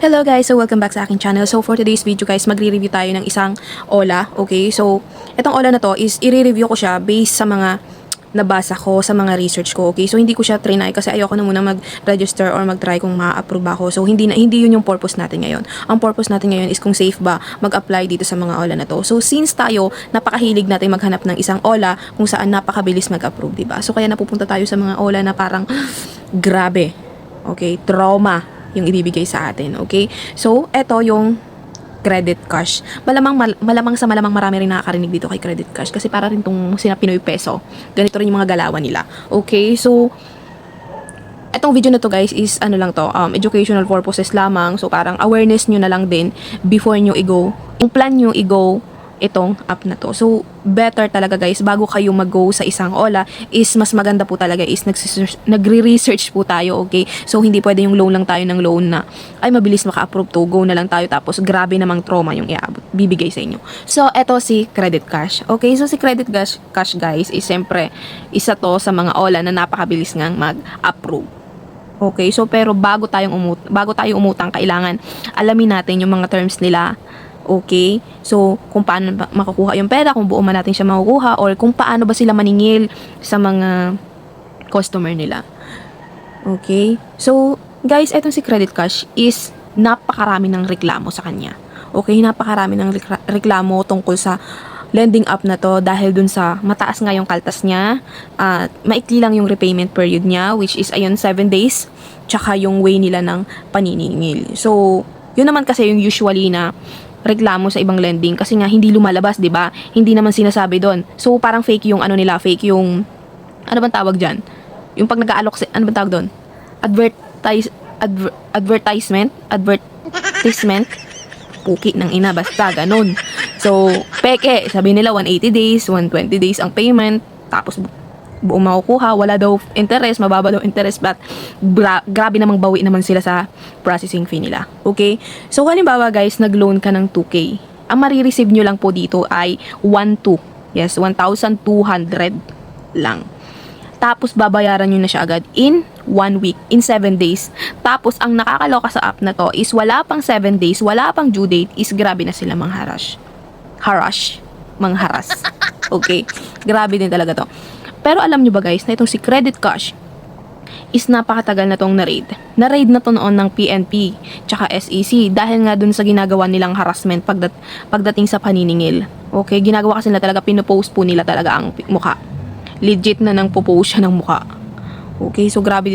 Hello guys, so welcome back sa aking channel. So for today's video guys, magre-review tayo ng isang OLA, okay? So itong OLA na to is i-review ko siya based sa mga nabasa ko, sa mga research ko, okay? So hindi ko siya trinay kasi ayoko na muna mag-register or mag-try kung ma-approve ako. So hindi yun yung purpose natin ngayon. Ang purpose natin ngayon is kung safe ba mag-apply dito sa mga OLA na to. So since tayo napakahilig natin maghanap ng isang OLA kung saan napakabilis mag-approve, diba? So kaya napupunta tayo sa mga OLA na parang grabe, okay? Trauma yung ibibigay sa atin, okay? So, eto yung credit cash. Malamang marami rin nakakarinig dito kay credit cash kasi para rin tong sina Pinoy Peso. Ganito rin yung mga galawan nila. Okay? So, etong video na to guys is ano lang to, educational purposes lamang. So, parang awareness nyo na lang din before nyo i-go. Yung plan nyo i-go itong app na to. So, better talaga guys, bago kayo mag-go sa isang OLA, is mas maganda po talaga is nagre-research po tayo, okay? So, hindi pwede yung loan lang tayo ng loan na, ay mabilis maka-approve to, go na lang tayo, tapos grabe namang trauma yung bibigay sa inyo. So, eto si Credit Cash. Okay, so si Credit Cash guys, is siyempre, isa to sa mga OLA na napakabilis ngang mag-approve. Okay, so pero bago tayo umutang, kailangan alamin natin yung mga terms nila. Okay? So, kung paano makukuha yung pera, kung buo man natin siya makukuha, or kung paano ba sila maningil sa mga customer nila. Okay? So, guys, etong si Credit Cash is napakarami ng reklamo sa kanya. Okay? Napakarami ng reklamo tungkol sa lending app na to dahil dun sa mataas nga yung kaltas niya, maikli lang yung repayment period niya, which is ayun 7 days, tsaka yung way nila ng paniningil. So, yun naman kasi yung usually na reklamo sa ibang lending kasi nga hindi lumalabas, 'di ba? Hindi naman sinasabi doon. So parang fake yung ano nila, fake yung ano bang tawag diyan? Yung pag nag-aalok ano bang tawag doon? Advertisement. Puki ng ina, basta ganun. So peke, sabi nila 180 days, 120 days ang payment, tapos buong makukuha, wala daw interest, mababa daw interest, but grabe namang bawi naman sila sa processing fee nila. Okay? So, halimbawa guys, nag-loan ka ng 2K. Ang marireceive nyo lang po dito ay 1,200. Yes, 1,200 lang. Tapos, babayaran nyo na siya agad in 1 week, in 7 days. Tapos, ang nakakaloka sa app na to is wala pang 7 days, wala pang due date, is grabe na sila mangharas. Mangharas. Okay? Grabe din talaga to. Pero alam nyo ba guys, na itong si Credit Cash is napakatagal na tong na-raid. Na-raid na to noon ng PNP tsaka SEC dahil nga dun sa ginagawa nilang harassment pagdating sa paniningil. Okay, ginagawa kasi nila talaga, pinopost po nila talaga ang mukha. Legit na nang popost siya ng mukha. Okay, so grabe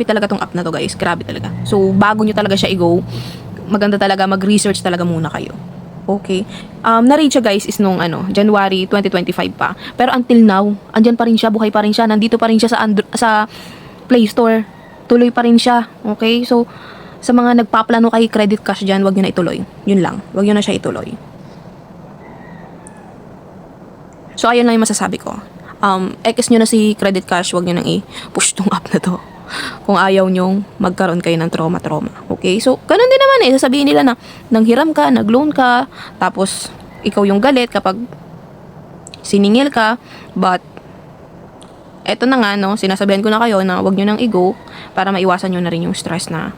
talaga tong app na to guys, grabe talaga. So bago nyo talaga siya i-go, maganda talaga mag-research talaga muna kayo. Okay. Na-reach siya guys is nung January 2025 pa. Pero until now, andyan pa rin siya, buhay pa rin siya, nandito pa rin siya sa Play Store. Tuloy pa rin siya. Okay? So, sa mga nagpaplano kay Credit Cash dyan, wag nyo na ituloy. Yun lang. Wag nyo na siya ituloy. So, ayun lang yung masasabi ko. X nyo na si Credit Cash, wag nyo nang i-push tong app na to. Kung ayaw nyong magkaroon kayo ng trauma. Okay? So, ganun din naman sasabihin nila na nanghiram ka, nag-loan ka, tapos ikaw yung galit kapag siningil ka. But, eto na nga, sinasabihan ko na kayo na wag nyo nang i-go para maiwasan nyo na rin yung stress na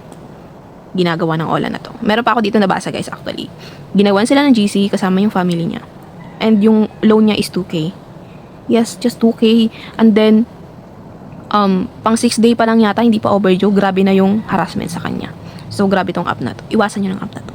ginagawa ng OLA na to. Meron pa ako dito nabasa guys actually. Ginawan sila ng GC kasama yung family niya. And yung loan niya is 2K. Yes, just 2K. And then, pang 6 day pa lang yata, hindi pa overdue, grabe na yung harassment sa kanya. So, grabe tong app na to. Iwasan nyo ng app na to.